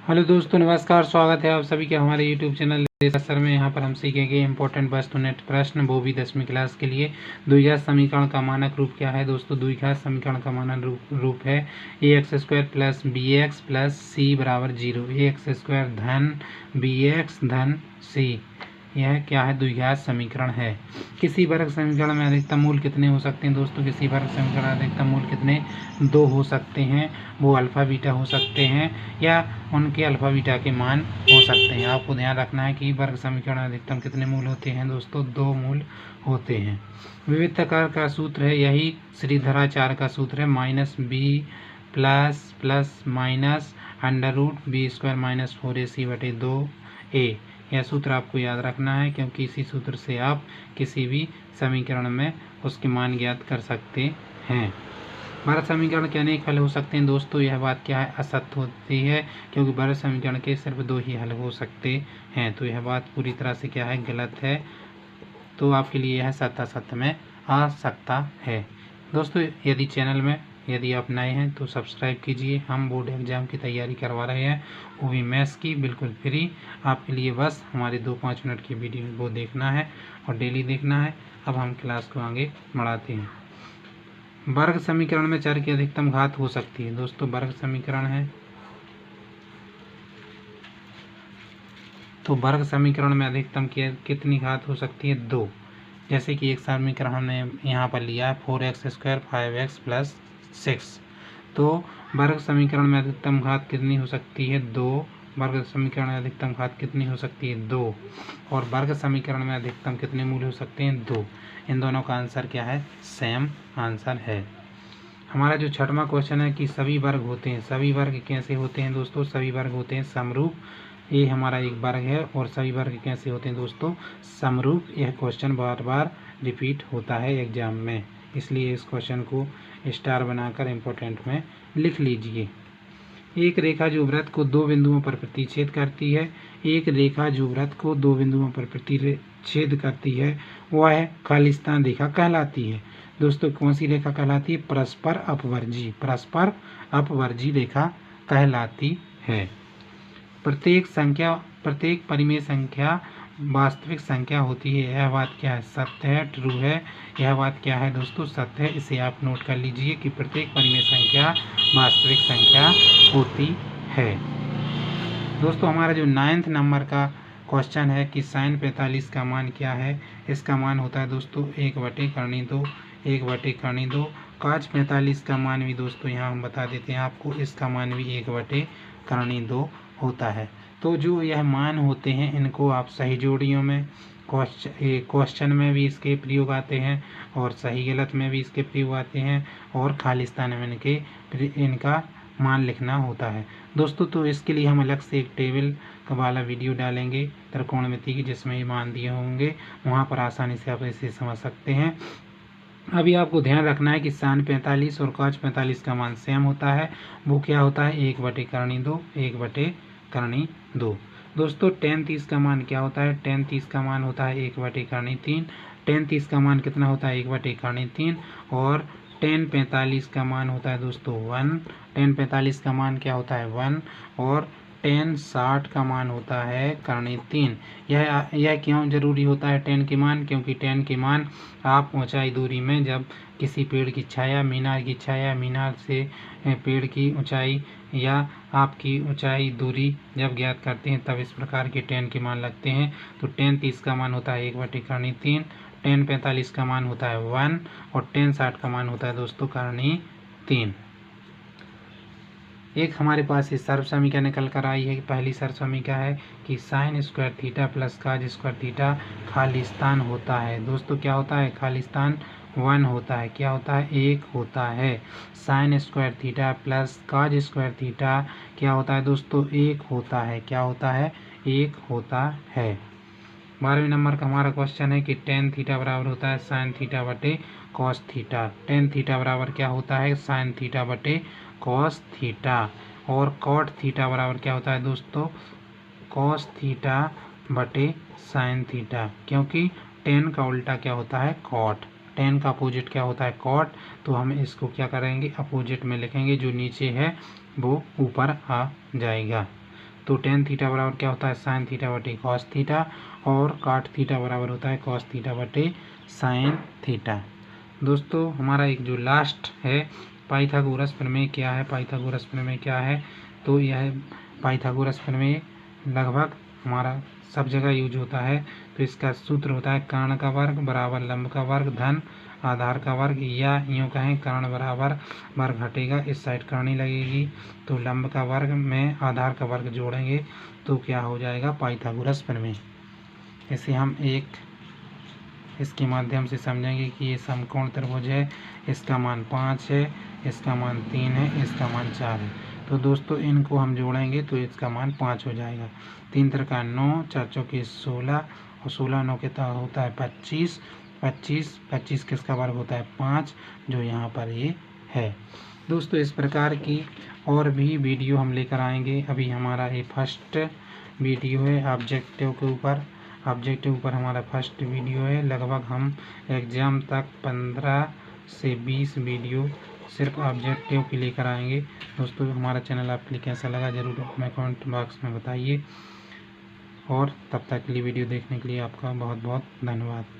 Hello दोस्तों, नमस्कार। स्वागत है आप सभी का हमारे यूट्यूब चैनल सर में। यहाँ पर हम सीखेंगे इंपॉर्टेंट वस्तुनिष्ठ प्रश्न, वो भी 10वीं क्लास के लिए। द्विघात समीकरण का मानक रूप क्या है दोस्तों? द्विघात समीकरण का मानक रूप है ax² plus bx plus c बराबर 0। ax² धन bx धन c, यह क्या है? द्विघात समीकरण है। किसी वर्ग समीकरण में अधिकतम मूल कितने हो सकते हैं दोस्तों? किसी वर्ग समीकरण में अधिकतम मूल कितने? 2 हो सकते हैं। वो अल्फा बीटा हो सकते हैं या उनके अल्फा बीटा के मान हो सकते हैं। आपको ध्यान रखना है कि वर्ग समीकरण में अधिकतम कितने मूल होते हैं दोस्तों? 2 मूल होते हैं। विविधताकार का सूत्र है, यही श्रीधराचार्य का सूत्र है, -b plus plus minus √b² minus 4ac/2a। यह सूत्र आपको याद रखना है, क्योंकि इसी सूत्र से आप किसी भी समीकरण में उसके मान ज्ञात कर सकते हैं। वर्ग समीकरण के अनेक हल हो सकते हैं दोस्तों, यह बात क्या है? असत्य होती है, क्योंकि वर्ग समीकरण के सिर्फ 2 ही हल हो सकते हैं। तो यह बात पूरी तरह से क्या है? गलत है। तो आपके लिए यह सत्य असत्य में आ सकता है। दोस्तों, यदि आप नए हैं तो सब्सक्राइब कीजिए। हम बोर्ड एग्जाम की तैयारी करवा रहे हैं, वो भी मैथ्स की, बिल्कुल फ्री। आपके लिए बस हमारे 2-5 मिनट की वीडियो वो देखना है और डेली देखना है। अब हम क्लास को आगे बढ़ाते हैं। वर्ग समीकरण में चर की अधिकतम घात हो सकती है दोस्तों। वर्ग समीकरण है तो वर्ग समीकरण में अधिकतम कितनी घात हो सकती है? 2। जैसे कि एक समीकरण हमने यहाँ पर लिया है 4x² 5x प्लस 6। तो वर्ग समीकरण में अधिकतम घात कितनी हो सकती है? 2। वर्ग समीकरण में अधिकतम घात कितनी हो सकती है? 2। और वर्ग समीकरण में अधिकतम कितने मूल हो सकते हैं? 2। इन दोनों का आंसर क्या है? सेम आंसर है। हमारा जो 6वां क्वेश्चन है कि सभी वर्ग होते हैं। सभी वर्ग कैसे होते हैं दोस्तों? सभी वर्ग होते हैं समरूप। ये हमारा एक वर्ग है। और सभी वर्ग कैसे होते हैं दोस्तों? समरूप। यह क्वेश्चन बार बार रिपीट होता है एग्जाम में, इसलिए इस क्वेश्चन को स्टार बनाकर इम्पोर्टेंट में लिख लीजिए। एक रेखा जो वृत्त को 2 बिंदुओं पर प्रतिच्छेद करती है, एक रेखा जो वृत्त को 2 बिंदुओं पर प्रतिच्छेद करती है, वह खालिस्तान रेखा कहलाती है। दोस्तों, कौन सी रेखा कहलाती है? परस्पर अपवर्जी। परस्पर अपवर्जी रेखा कहलाती है। प्रत्येक परिमेय संख्या वास्तविक संख्या होती है। यह बात क्या है? सत्य है, ट्रू है। यह बात क्या है दोस्तों? सत्य है। इसे आप नोट कर लीजिए कि प्रत्येक परिमेय संख्या वास्तविक संख्या होती है। दोस्तों, हमारा जो 9th नंबर का क्वेश्चन है कि sin 45 का मान क्या है? इसका मान होता है दोस्तों 1/2। 1/2। cos 45 का मान भी दोस्तों यहाँ हम बता देते हैं आपको, इसका मान भी 1/2 होता है। तो जो यह मान होते हैं, इनको आप सही जोड़ियों में, क्वेश्चन में भी इसके प्रयोग आते हैं और सही गलत में भी इसके प्रयोग आते हैं, और खालिस्तान में इनका मान लिखना होता है दोस्तों। तो इसके लिए हम अलग से एक टेबल का वाला वीडियो डालेंगे त्रिकोणमिति की, जिसमें ये मान दिए होंगे। वहाँ पर आसानी से आप इसे समझ सकते हैं। अभी आपको ध्यान रखना है कि sin 45 और cos 45 का मान सेम होता है। वो क्या होता है? 1/2। 1/2। दोस्तों, tan 30 का मान क्या होता है? tan 30 का मान होता है 1/3। tan 30 का मान कितना होता है? 1/3। और tan 45 का मान होता है दोस्तों 1। tan 45 का मान क्या होता है? 1। और tan 60 का मान होता है 3। यह क्यों जरूरी होता है tan के मान? क्योंकि tan के मान आप ऊंचाई दूरी में जब किसी पेड़ की छाया, मीनार से पेड़ की ऊंचाई या आपकी ऊंचाई दूरी जब ज्ञात करते हैं, तब इस प्रकार के tan के मान लगते हैं। तो tan 30 का मान होता है 1/3। tan 45 का मान होता है 1 और tan 60 का मान होता है दोस्तों 3। एक हमारे पास ये सर्व समीकरण निकल कर आई है। पहली सर्व समीकरण है कि sin² theta plus cos² theta Khalistan होता है। दोस्तों, क्या होता है? खालिस्तान 1 होता है। क्या होता है? 1 होता है। sin² theta plus cos² theta क्या होता है दोस्तों? 1 होता है। क्या होता है? 1 होता है। 12वें नंबर का हमारा क्वेश्चन है कि tan थीटा बराबर होता है sin थीटा बटे cos थीटा। tan थीटा बराबर क्या होता है? sin थीटा बटे cos थीटा। और cot थीटा बराबर क्या होता है दोस्तों? cos थीटा बटे sin थीटा, क्योंकि tan का उल्टा क्या होता है? cot। tan का अपोजिट क्या होता है? cot। तो हम इसको क्या करेंगे? अपोजिट में लिखेंगे, जो नीचे है वो ऊपर आ जाएगा। तो टेन थीटा बराबर क्या होता है, साइन थीटा बटे कॉस थीटा, और काट थीटा बराबर होता है कॉस थीटा बटे साइन थीटा। दोस्तों हमारा एक जो लास्ट है पाइथागोरस प्रमेय क्या है, पाइथागोरस प्रमेय क्या है, तो यह पाइथागोरस प्रमेय लगभग हमारा सब जगह यूज होता है। तो इसका सूत्र होता है कर्ण का वर्ग बराबर लंब का वर्ग धन आधार का वर्ग, या यूँ कहें कर्ण बराबर वर्ग घटेगा, इस साइड करनी लगेगी तो लंब का वर्ग में आधार का वर्ग जोड़ेंगे तो क्या हो जाएगा, पाइथागोरस प्रमेय। इसे हम एक इसके माध्यम से समझेंगे कि ये समकोण त्रिभुज है, इसका मान 5 है, इसका मान 3 है, इसका मान 4 है। तो दोस्तों इनको हम जोड़ेंगे तो इसका मान 5 हो जाएगा। 3 त्रिका 9, 4 चौके 16 और 16 9 कितना होता है 25, 25 किसका वर्ग होता है 5, जो यहाँ पर ये है। दोस्तों इस प्रकार की और भी वीडियो हम लेकर आएंगे। अभी हमारा ये फर्स्ट वीडियो है ऑब्जेक्टिव के ऊपर, ऑब्जेक्टिव ऊपर हमारा फर्स्ट वीडियो है। लगभग हम एग्ज़ाम तक 15 से 20 वीडियो सिर्फ ऑब्जेक्टिव के लेकर आएंगे। दोस्तों हमारा चैनल आपके लिए कैसा लगा ज़रूर हमें कमेंट बॉक्स में बताइए, और तब तक के लिए वीडियो देखने के लिए आपका बहुत बहुत धन्यवाद।